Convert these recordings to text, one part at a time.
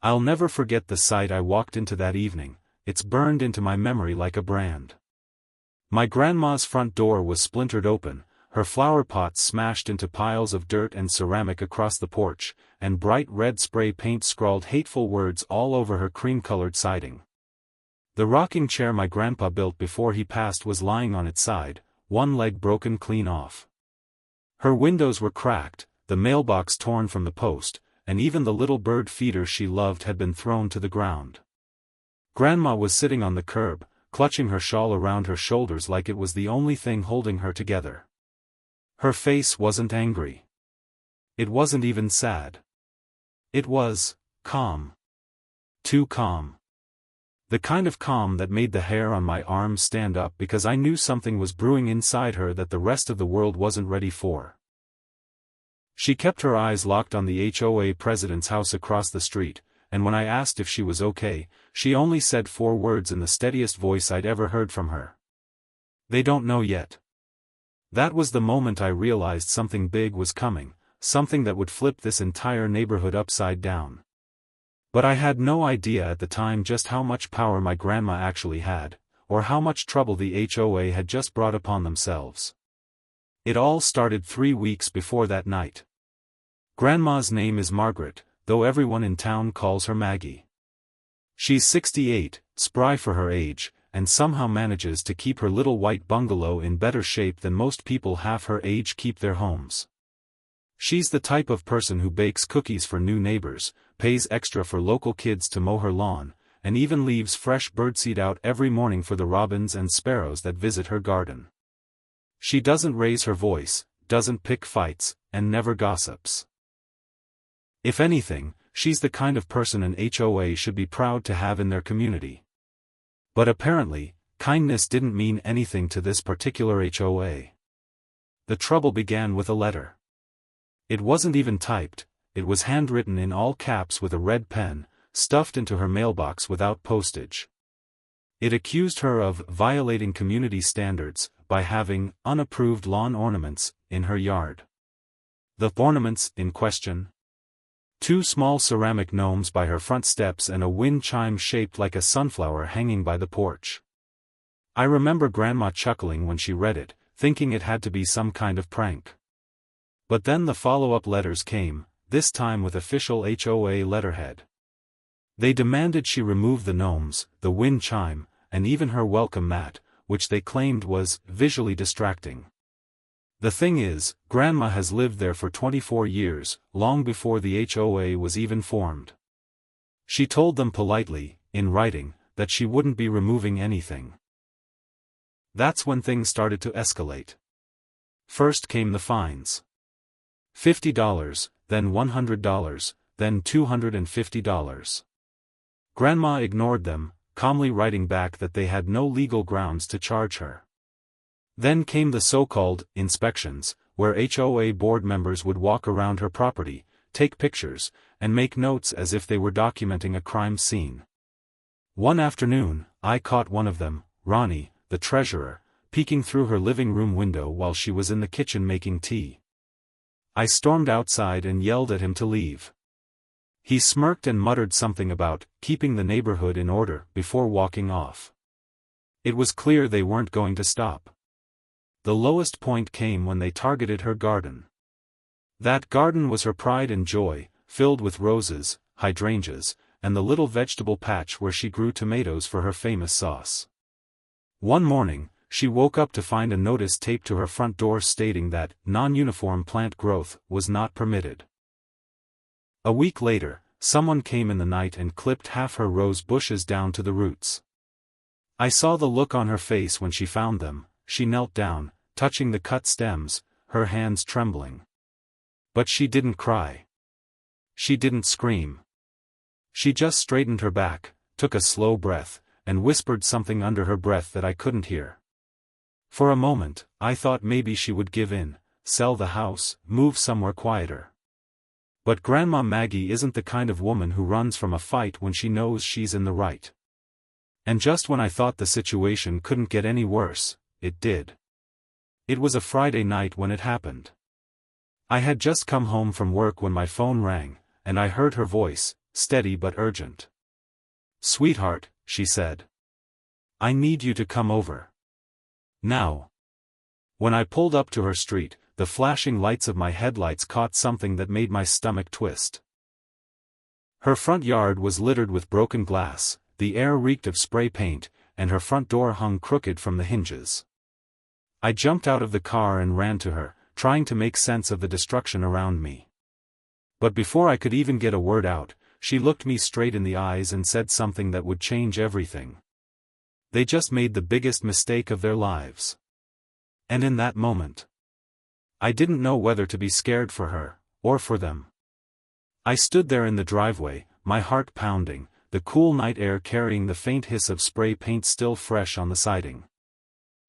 I'll never forget the sight I walked into that evening. It's burned into my memory like a brand. My grandma's front door was splintered open, her flower pots smashed into piles of dirt and ceramic across the porch, and bright red spray paint scrawled hateful words all over her cream-colored siding. The rocking chair my grandpa built before he passed was lying on its side, one leg broken clean off. Her windows were cracked, the mailbox torn from the post, and even the little bird feeder she loved had been thrown to the ground. Grandma was sitting on the curb, clutching her shawl around her shoulders like it was the only thing holding her together. Her face wasn't angry. It wasn't even sad. It was calm. Too calm. The kind of calm that made the hair on my arms stand up because I knew something was brewing inside her that the rest of the world wasn't ready for. She kept her eyes locked on the HOA president's house across the street, and when I asked if she was okay, she only said 4 words in the steadiest voice I'd ever heard from her. They don't know yet. That was the moment I realized something big was coming, something that would flip this entire neighborhood upside down. But I had no idea at the time just how much power my grandma actually had, or how much trouble the HOA had just brought upon themselves. It all started 3 weeks before that night. Grandma's name is Margaret, though everyone in town calls her Maggie. She's 68, spry for her age, and somehow manages to keep her little white bungalow in better shape than most people half her age keep their homes. She's the type of person who bakes cookies for new neighbors, pays extra for local kids to mow her lawn, and even leaves fresh birdseed out every morning for the robins and sparrows that visit her garden. She doesn't raise her voice, doesn't pick fights, and never gossips. If anything, she's the kind of person an HOA should be proud to have in their community. But apparently, kindness didn't mean anything to this particular HOA. The trouble began with a letter. It wasn't even typed, it was handwritten in all caps with a red pen, stuffed into her mailbox without postage. It accused her of violating community standards by having unapproved lawn ornaments in her yard. The ornaments in question: 2 small ceramic gnomes by her front steps and a wind chime shaped like a sunflower hanging by the porch. I remember Grandma chuckling when she read it, thinking it had to be some kind of prank. But then the follow-up letters came, this time with official HOA letterhead. They demanded she remove the gnomes, the wind chime, and even her welcome mat, which they claimed was visually distracting. The thing is, Grandma has lived there for 24 years, long before the HOA was even formed. She told them politely, in writing, that she wouldn't be removing anything. That's when things started to escalate. First came the fines. $50, then $100, then $250. Grandma ignored them, calmly writing back that they had no legal grounds to charge her. Then came the so-called inspections, where HOA board members would walk around her property, take pictures, and make notes as if they were documenting a crime scene. One afternoon, I caught one of them, Ronnie, the treasurer, peeking through her living room window while she was in the kitchen making tea. I stormed outside and yelled at him to leave. He smirked and muttered something about keeping the neighborhood in order before walking off. It was clear they weren't going to stop. The lowest point came when they targeted her garden. That garden was her pride and joy, filled with roses, hydrangeas, and the little vegetable patch where she grew tomatoes for her famous sauce. One morning, she woke up to find a notice taped to her front door stating that non-uniform plant growth was not permitted. A week later, someone came in the night and clipped half her rose bushes down to the roots. I saw the look on her face when she found them. She knelt down, touching the cut stems, her hands trembling. But she didn't cry. She didn't scream. She just straightened her back, took a slow breath, and whispered something under her breath that I couldn't hear. For a moment, I thought maybe she would give in, sell the house, move somewhere quieter. But Grandma Maggie isn't the kind of woman who runs from a fight when she knows she's in the right. And just when I thought the situation couldn't get any worse, it did. It was a Friday night when it happened. I had just come home from work when my phone rang, and I heard her voice, steady but urgent. "Sweetheart," she said. "I need you to come over. Now." When I pulled up to her street, the flashing lights of my headlights caught something that made my stomach twist. Her front yard was littered with broken glass, the air reeked of spray paint, and her front door hung crooked from the hinges. I jumped out of the car and ran to her, trying to make sense of the destruction around me. But before I could even get a word out, she looked me straight in the eyes and said something that would change everything. They just made the biggest mistake of their lives. And in that moment, I didn't know whether to be scared for her, or for them. I stood there in the driveway, my heart pounding, the cool night air carrying the faint hiss of spray paint still fresh on the siding.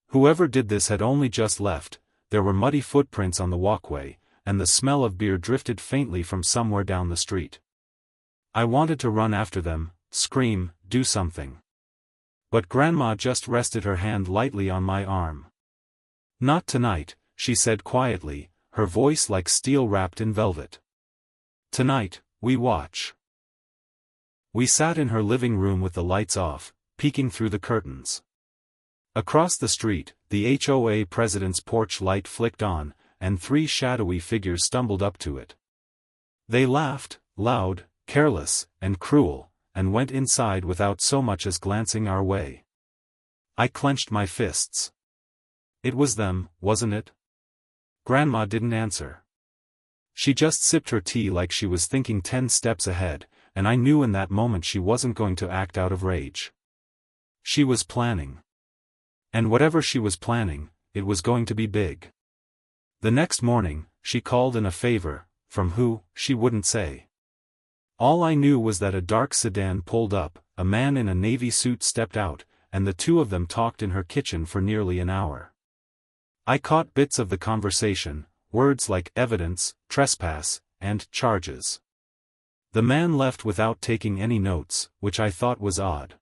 Whoever did this had only just left, there were muddy footprints on the walkway, and the smell of beer drifted faintly from somewhere down the street. I wanted to run after them, scream, do something. But Grandma just rested her hand lightly on my arm. "Not tonight," she said quietly, her voice like steel wrapped in velvet. "Tonight, we watch." We sat in her living room with the lights off, peeking through the curtains. Across the street, the HOA president's porch light flicked on, and 3 shadowy figures stumbled up to it. They laughed, loud, careless, and cruel, and went inside without so much as glancing our way. I clenched my fists. It was them, wasn't it? Grandma didn't answer. She just sipped her tea like she was thinking 10 steps ahead, and I knew in that moment she wasn't going to act out of rage. She was planning. And whatever she was planning, it was going to be big. The next morning, she called in a favor, from who, she wouldn't say. All I knew was that a dark sedan pulled up, a man in a navy suit stepped out, and the 2 of them talked in her kitchen for nearly an hour. I caught bits of the conversation, words like evidence, trespass, and charges. The man left without taking any notes, which I thought was odd.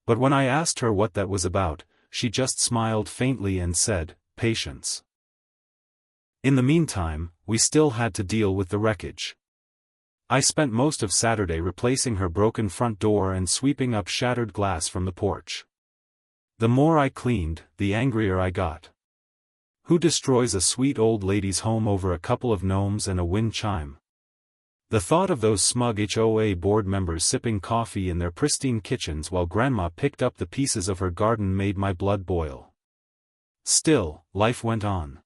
But when I asked her what that was about, she just smiled faintly and said, "Patience." In the meantime, we still had to deal with the wreckage. I spent most of Saturday replacing her broken front door and sweeping up shattered glass from the porch. The more I cleaned, the angrier I got. Who destroys a sweet old lady's home over a couple of gnomes and a wind chime? The thought of those smug HOA board members sipping coffee in their pristine kitchens while Grandma picked up the pieces of her garden made my blood boil. Still, life went on.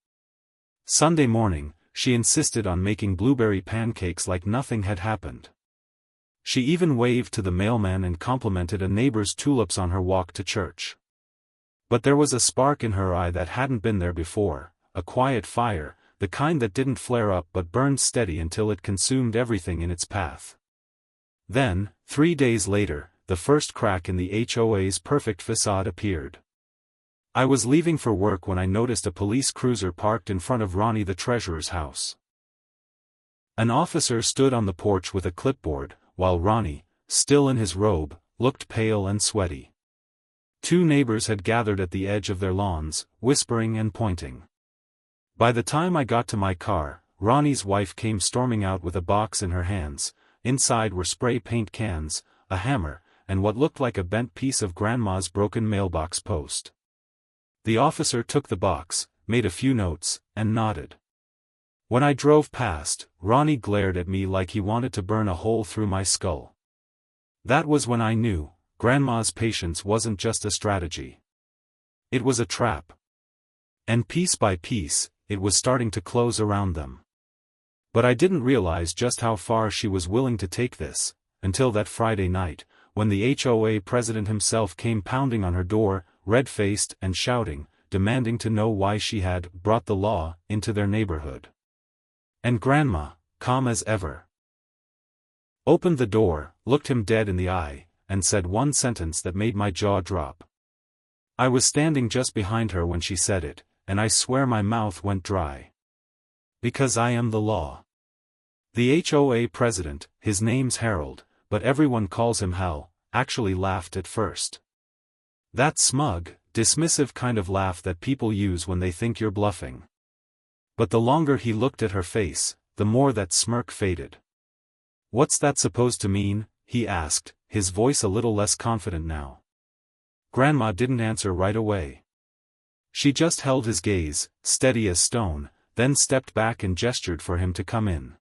Sunday morning, she insisted on making blueberry pancakes like nothing had happened. She even waved to the mailman and complimented a neighbor's tulips on her walk to church. But there was a spark in her eye that hadn't been there before, a quiet fire, the kind that didn't flare up but burned steady until it consumed everything in its path. Then, 3 days later, the first crack in the HOA's perfect facade appeared. I was leaving for work when I noticed a police cruiser parked in front of Ronnie the treasurer's house. An officer stood on the porch with a clipboard, while Ronnie, still in his robe, looked pale and sweaty. 2 neighbors had gathered at the edge of their lawns, whispering and pointing. By the time I got to my car, Ronnie's wife came storming out with a box in her hands. Inside were spray paint cans, a hammer, and what looked like a bent piece of Grandma's broken mailbox post. The officer took the box, made a few notes, and nodded. When I drove past, Ronnie glared at me like he wanted to burn a hole through my skull. That was when I knew, Grandma's patience wasn't just a strategy. It was a trap. And piece by piece, it was starting to close around them. But I didn't realize just how far she was willing to take this, until that Friday night, when the HOA president himself came pounding on her door, red-faced and shouting, demanding to know why she had brought the law into their neighborhood. And Grandma, calm as ever, opened the door, looked him dead in the eye, and said one sentence that made my jaw drop. I was standing just behind her when she said it, and I swear my mouth went dry. Because I am the law. The HOA president, his name's Harold, but everyone calls him Hal, actually laughed at first. That smug, dismissive kind of laugh that people use when they think you're bluffing. But the longer he looked at her face, the more that smirk faded. "What's that supposed to mean?" he asked, his voice a little less confident now. Grandma didn't answer right away. She just held his gaze, steady as stone, then stepped back and gestured for him to come in.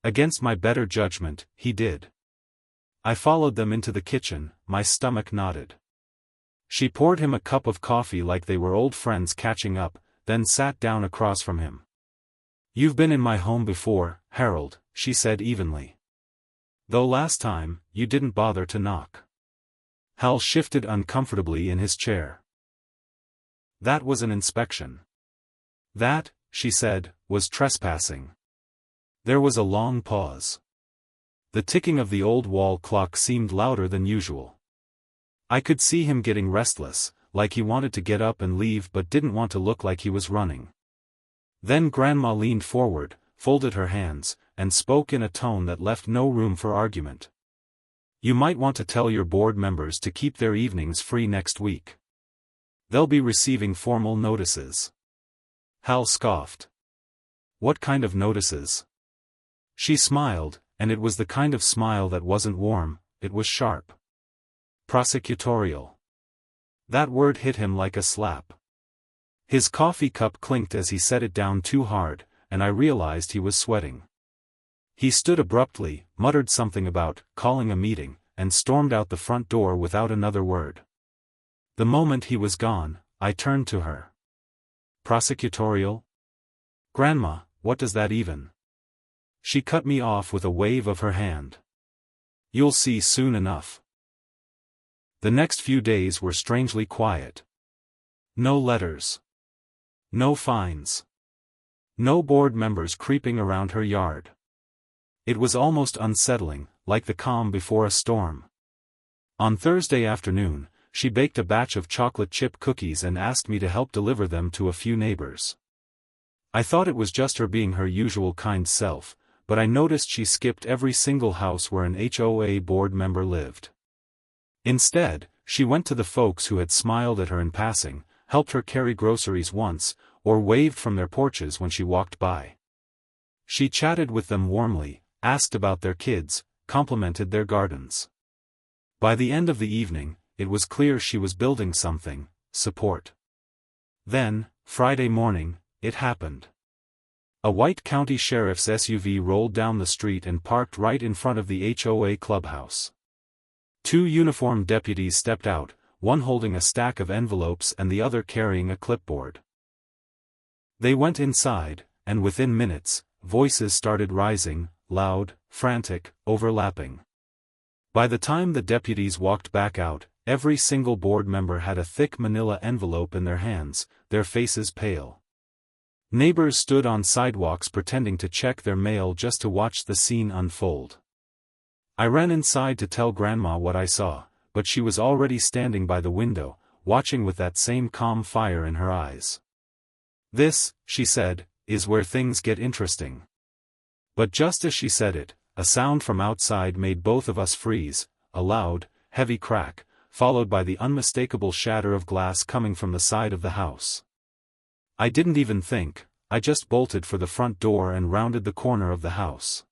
Against my better judgment, he did. I followed them into the kitchen, my stomach knotted. She poured him a cup of coffee like they were old friends catching up, then sat down across from him. "You've been in my home before, Harold," she said evenly. "Though last time, you didn't bother to knock." Hal shifted uncomfortably in his chair. "That was an inspection." "That," she said, "was trespassing." There was a long pause. The ticking of the old wall clock seemed louder than usual. I could see him getting restless, like he wanted to get up and leave but didn't want to look like he was running. Then Grandma leaned forward, folded her hands, and spoke in a tone that left no room for argument. "You might want to tell your board members to keep their evenings free next week. They'll be receiving formal notices." Hal scoffed. "What kind of notices?" She smiled, and it was the kind of smile that wasn't warm, it was sharp. "Prosecutorial." That word hit him like a slap. His coffee cup clinked as he set it down too hard, and I realized he was sweating. He stood abruptly, muttered something about calling a meeting, and stormed out the front door without another word. The moment he was gone, I turned to her. "Prosecutorial? Grandma, what does that even?" She cut me off with a wave of her hand. "You'll see soon enough." The next few days were strangely quiet. No letters. No fines. No board members creeping around her yard. It was almost unsettling, like the calm before a storm. On Thursday afternoon, she baked a batch of chocolate chip cookies and asked me to help deliver them to a few neighbors. I thought it was just her being her usual kind self, but I noticed she skipped every single house where an HOA board member lived. Instead, she went to the folks who had smiled at her in passing, helped her carry groceries once, or waved from their porches when she walked by. She chatted with them warmly, asked about their kids, complimented their gardens. By the end of the evening, it was clear she was building something, support. Then, Friday morning, it happened. A white county sheriff's SUV rolled down the street and parked right in front of the HOA clubhouse. Two uniformed deputies stepped out, one holding a stack of envelopes and the other carrying a clipboard. They went inside, and within minutes, voices started rising, loud, frantic, overlapping. By the time the deputies walked back out, every single board member had a thick manila envelope in their hands, their faces pale. Neighbors stood on sidewalks pretending to check their mail just to watch the scene unfold. I ran inside to tell Grandma what I saw, but she was already standing by the window, watching with that same calm fire in her eyes. "This," she said, "is where things get interesting." But just as she said it, a sound from outside made both of us freeze, a loud, heavy crack, followed by the unmistakable shatter of glass coming from the side of the house. I didn't even think, I just bolted for the front door and rounded the corner of the house.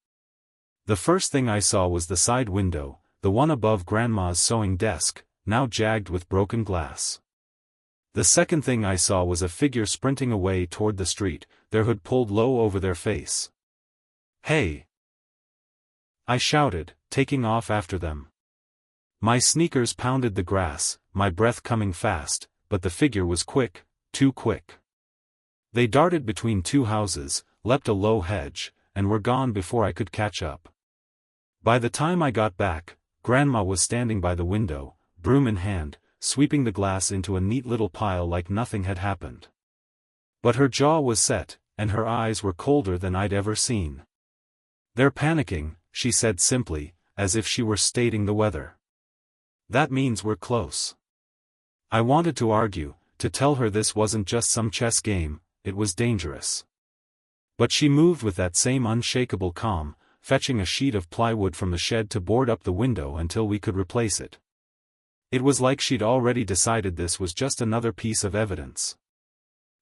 The first thing I saw was the side window, the one above Grandma's sewing desk, now jagged with broken glass. The second thing I saw was a figure sprinting away toward the street, their hood pulled low over their face. "Hey!" I shouted, taking off after them. My sneakers pounded the grass, my breath coming fast, but the figure was quick, too quick. They darted between two houses, leapt a low hedge, and were gone before I could catch up. By the time I got back, Grandma was standing by the window, broom in hand, sweeping the glass into a neat little pile like nothing had happened. But her jaw was set, and her eyes were colder than I'd ever seen. "They're panicking," she said simply, as if she were stating the weather. "That means we're close." I wanted to argue, to tell her this wasn't just some chess game, it was dangerous. But she moved with that same unshakable calm, fetching a sheet of plywood from the shed to board up the window until we could replace it. It was like she'd already decided this was just another piece of evidence.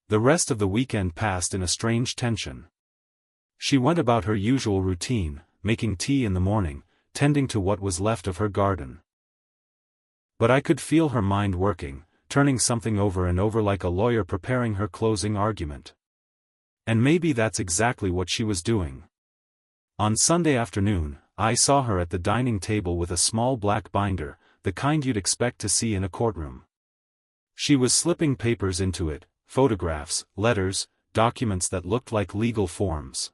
The rest of the weekend passed in a strange tension. She went about her usual routine, making tea in the morning, tending to what was left of her garden. But I could feel her mind working, turning something over and over like a lawyer preparing her closing argument. And maybe that's exactly what she was doing. On Sunday afternoon, I saw her at the dining table with a small black binder, the kind you'd expect to see in a courtroom. She was slipping papers into it, photographs, letters, documents that looked like legal forms.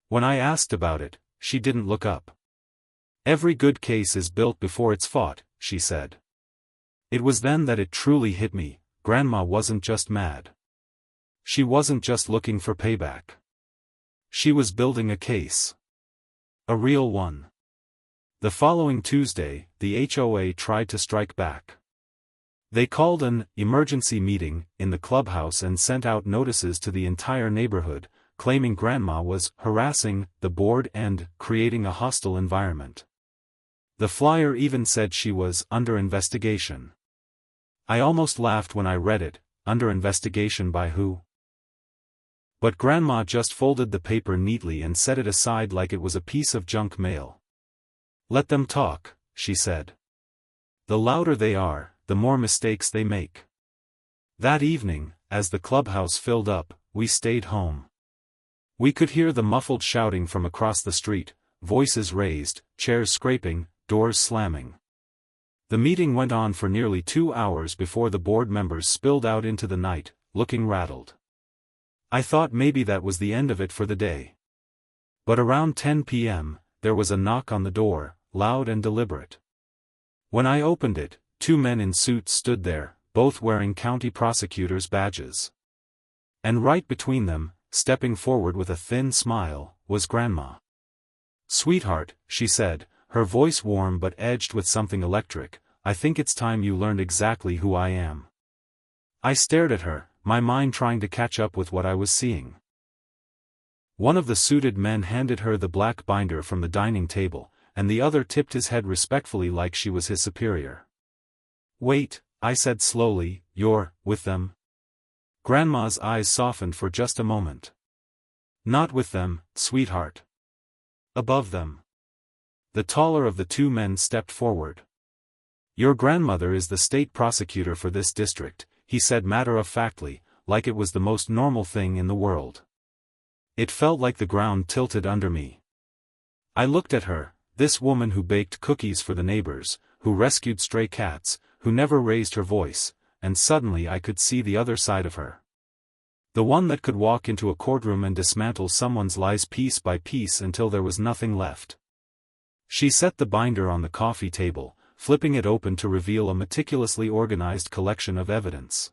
When I asked about it, she didn't look up. "Every good case is built before it's fought," she said. It was then that it truly hit me, Grandma wasn't just mad. She wasn't just looking for payback. She was building a case. A real one. The following Tuesday, the HOA tried to strike back. They called an emergency meeting in the clubhouse and sent out notices to the entire neighborhood, claiming Grandma was harassing the board and creating a hostile environment. The flyer even said she was under investigation. I almost laughed when I read it. Under investigation by who? But Grandma just folded the paper neatly and set it aside like it was a piece of junk mail. "Let them talk," she said. "The louder they are, the more mistakes they make." That evening, as the clubhouse filled up, we stayed home. We could hear the muffled shouting from across the street, voices raised, chairs scraping, doors slamming. The meeting went on for nearly 2 hours before the board members spilled out into the night, looking rattled. I thought maybe that was the end of it for the day. But around 10 p.m., there was a knock on the door, loud and deliberate. When I opened it, 2 men in suits stood there, both wearing county prosecutors' badges. And right between them, stepping forward with a thin smile, was Grandma. "Sweetheart," she said, her voice warm but edged with something electric, "I think it's time you learned exactly who I am." I stared at her, my mind trying to catch up with what I was seeing. One of the suited men handed her the black binder from the dining table, and the other tipped his head respectfully like she was his superior. "Wait," I said slowly, "you're with them?" Grandma's eyes softened for just a moment. "Not with them, sweetheart. Above them." The taller of the 2 men stepped forward. "Your grandmother is the state prosecutor for this district," he said matter-of-factly, like it was the most normal thing in the world. It felt like the ground tilted under me. I looked at her, this woman who baked cookies for the neighbors, who rescued stray cats, who never raised her voice, and suddenly I could see the other side of her. The one that could walk into a courtroom and dismantle someone's lies piece by piece until there was nothing left. She set the binder on the coffee table, flipping it open to reveal a meticulously organized collection of evidence.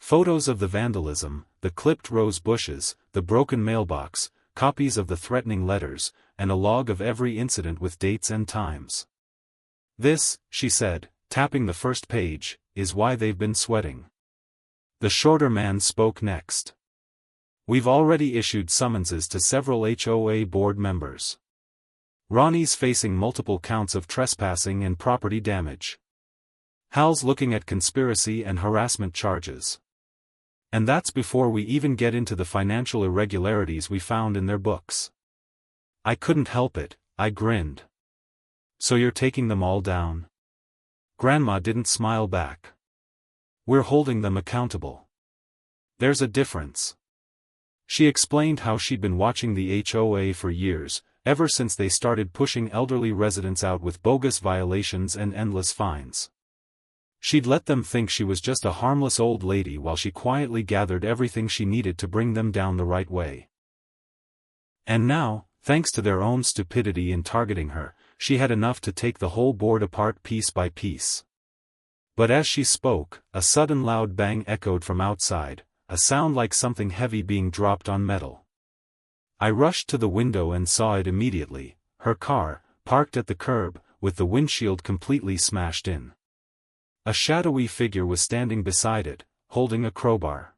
Photos of the vandalism, the clipped rose bushes, the broken mailbox, copies of the threatening letters, and a log of every incident with dates and times. "This," she said, tapping the first page, "is why they've been sweating." The shorter man spoke next. "We've already issued summonses to several HOA board members. Ronnie's facing multiple counts of trespassing and property damage. Hal's looking at conspiracy and harassment charges. And that's before we even get into the financial irregularities we found in their books." I couldn't help it, I grinned. "So you're taking them all down?" Grandma didn't smile back. "We're holding them accountable. There's a difference." She explained how she'd been watching the HOA for years, ever since they started pushing elderly residents out with bogus violations and endless fines. She'd let them think she was just a harmless old lady while she quietly gathered everything she needed to bring them down the right way. And now, thanks to their own stupidity in targeting her, she had enough to take the whole board apart piece by piece. But as she spoke, a sudden loud bang echoed from outside, a sound like something heavy being dropped on metal. I rushed to the window and saw it immediately, her car, parked at the curb, with the windshield completely smashed in. A shadowy figure was standing beside it, holding a crowbar.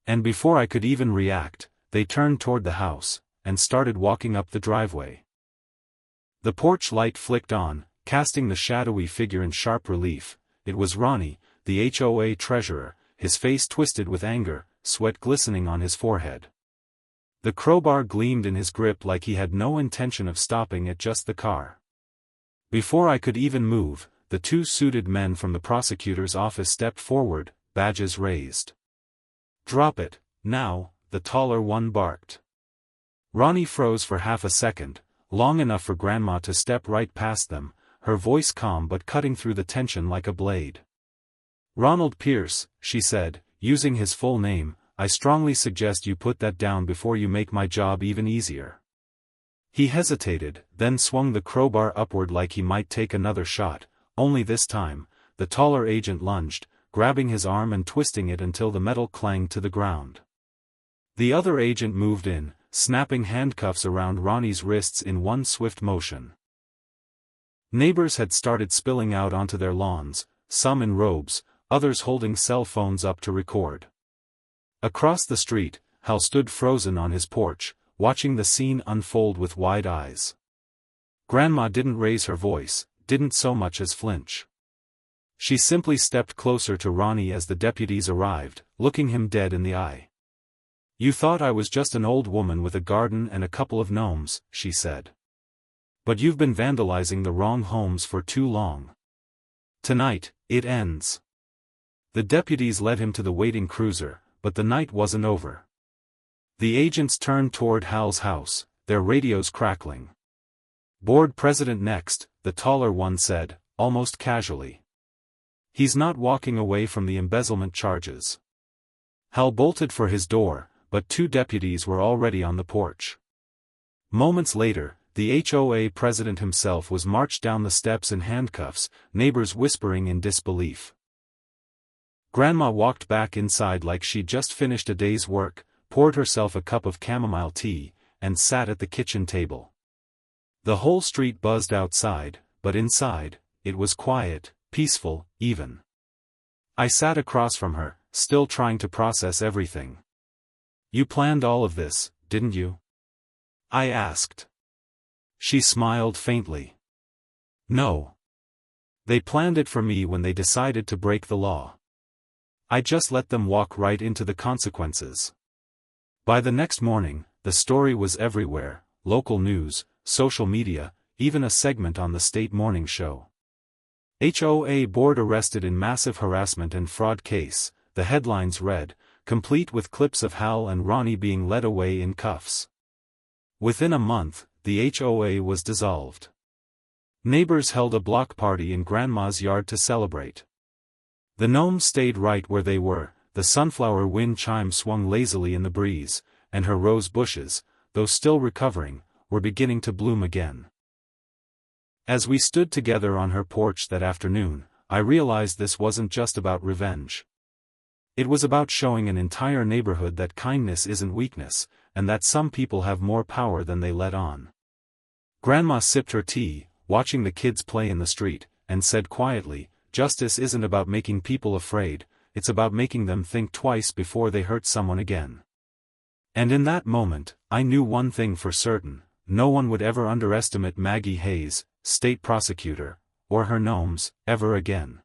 And before I could even react, they turned toward the house, and started walking up the driveway. The porch light flicked on, casting the shadowy figure in sharp relief. It was Ronnie, the HOA treasurer, his face twisted with anger, sweat glistening on his forehead. The crowbar gleamed in his grip like he had no intention of stopping at just the car. Before I could even move, the two suited men from the prosecutor's office stepped forward, badges raised. "Drop it, now," the taller one barked. Ronnie froze for half a second, long enough for Grandma to step right past them, her voice calm but cutting through the tension like a blade. "Ronald Pierce," she said, using his full name, "I strongly suggest you put that down before you make my job even easier." He hesitated, then swung the crowbar upward like he might take another shot, only this time, the taller agent lunged, grabbing his arm and twisting it until the metal clanged to the ground. The other agent moved in, snapping handcuffs around Ronnie's wrists in one swift motion. Neighbors had started spilling out onto their lawns, some in robes, others holding cell phones up to record. Across the street, Hal stood frozen on his porch, watching the scene unfold with wide eyes. Grandma didn't raise her voice, didn't so much as flinch. She simply stepped closer to Ronnie as the deputies arrived, looking him dead in the eye. "You thought I was just an old woman with a garden and a couple of gnomes," she said. "But you've been vandalizing the wrong homes for too long. Tonight, it ends." The deputies led him to the waiting cruiser, but the night wasn't over. The agents turned toward Hal's house, their radios crackling. "Board president next," the taller one said, almost casually. "He's not walking away from the embezzlement charges." Hal bolted for his door, but two deputies were already on the porch. Moments later, the HOA president himself was marched down the steps in handcuffs, neighbors whispering in disbelief. Grandma walked back inside like she'd just finished a day's work, poured herself a cup of chamomile tea, and sat at the kitchen table. The whole street buzzed outside, but inside, it was quiet, peaceful, even. I sat across from her, still trying to process everything. "You planned all of this, didn't you?" I asked. She smiled faintly. "No. They planned it for me when they decided to break the law. I just let them walk right into the consequences." By the next morning, the story was everywhere, local news, social media, even a segment on the state morning show. HOA board arrested in massive harassment and fraud case, the headlines read, complete with clips of Hal and Ronnie being led away in cuffs. Within a month, the HOA was dissolved. Neighbors held a block party in Grandma's yard to celebrate. The gnomes stayed right where they were, the sunflower wind chime swung lazily in the breeze, and her rose bushes, though still recovering, were beginning to bloom again. As we stood together on her porch that afternoon, I realized this wasn't just about revenge. It was about showing an entire neighborhood that kindness isn't weakness, and that some people have more power than they let on. Grandma sipped her tea, watching the kids play in the street, and said quietly, "Justice isn't about making people afraid, it's about making them think twice before they hurt someone again." And in that moment, I knew one thing for certain: no one would ever underestimate Maggie Hayes, state prosecutor, or her gnomes, ever again.